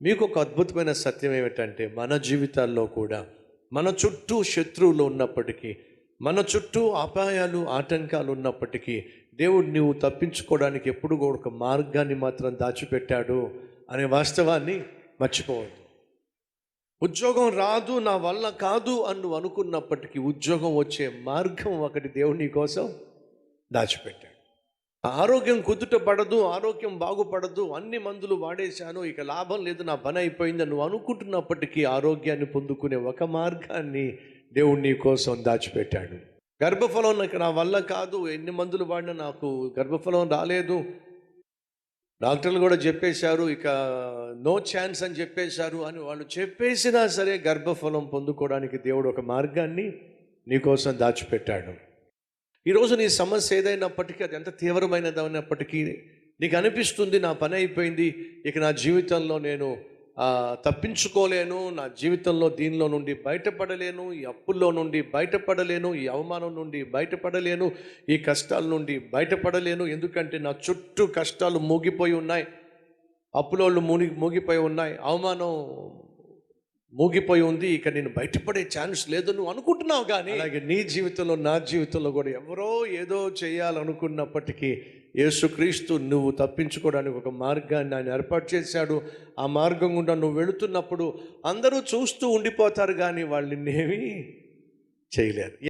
మీకు ఒక అద్భుతమైన సత్యం ఏమిటంటే మన జీవితాల్లో కూడా మన చుట్టూ శత్రువులు ఉన్నప్పటికీ, మన చుట్టూ అపాయాలు ఆటంకాలు ఉన్నప్పటికీ దేవుడు నువ్వు తప్పించుకోవడానికి ఎప్పుడు కూడా ఒక మార్గాన్ని మాత్రం దాచిపెట్టాడు అనే వాస్తవాన్ని మర్చిపోవద్దు. ఉద్యోగం రాదు, నా వల్ల కాదు అని నువ్వు అనుకున్నప్పటికీ ఉద్యోగం వచ్చే మార్గం ఒకటి దేవుడు నీ కోసం దాచిపెట్టాడు. ఆరోగ్యం కుదుట పడదు, ఆరోగ్యం బాగుపడదు, అన్ని మందులు వాడేశాను, ఇక లాభం లేదు, నా పని అయిపోయిందని నువ్వు అనుకుంటున్నప్పటికీ ఆరోగ్యాన్ని పొందుకునే ఒక మార్గాన్ని దేవుడు నీ కోసం దాచిపెట్టాడు. గర్భఫలం నా వల్ల కాదు, ఎన్ని మందులు వాడినా నాకు గర్భఫలం రాలేదు, డాక్టర్లు కూడా చెప్పేశారు, ఇక నో ఛాన్స్ అని చెప్పేశారు అని వాళ్ళు చెప్పేసినా సరే గర్భఫలం పొందుకోవడానికి దేవుడు ఒక మార్గాన్ని నీకోసం దాచిపెట్టాడు. ఈరోజు నీ సమస్య ఏదైనప్పటికీ, అది ఎంత తీవ్రమైనదైనప్పటికీ, నీకు అనిపిస్తుంది నా పని అయిపోయింది, ఇక నా జీవితంలో నేను తప్పించుకోలేను, నా జీవితంలో దీనిలో నుండి బయటపడలేను, ఈ అప్పుల్లో నుండి బయటపడలేను, ఈ అవమానం నుండి బయటపడలేను, ఈ కష్టాల నుండి బయటపడలేను, ఎందుకంటే నా చుట్టూ కష్టాలు మూగిపోయి ఉన్నాయి, అప్పులోళ్ళు మూగిపోయి ఉన్నాయి, అవమానం మూగిపోయి ఉంది, ఇక నేను బయటపడే ఛాన్స్ లేదు నువ్వు అనుకుంటున్నావు. కానీ అలాగే నీ జీవితంలో, నా జీవితంలో కూడా ఎవరో ఏదో చేయాలనుకున్నప్పటికీ యేసుక్రీస్తు నువ్వు తప్పించుకోవడానికి ఒక మార్గాన్ని ఆయన ఏర్పాటు చేశాడు. ఆ మార్గం గుండా నువ్వు వెళుతున్నప్పుడు అందరూ చూస్తూ ఉండిపోతారు, కానీ వాళ్ళు నిన్నేమీ చేయలేరు.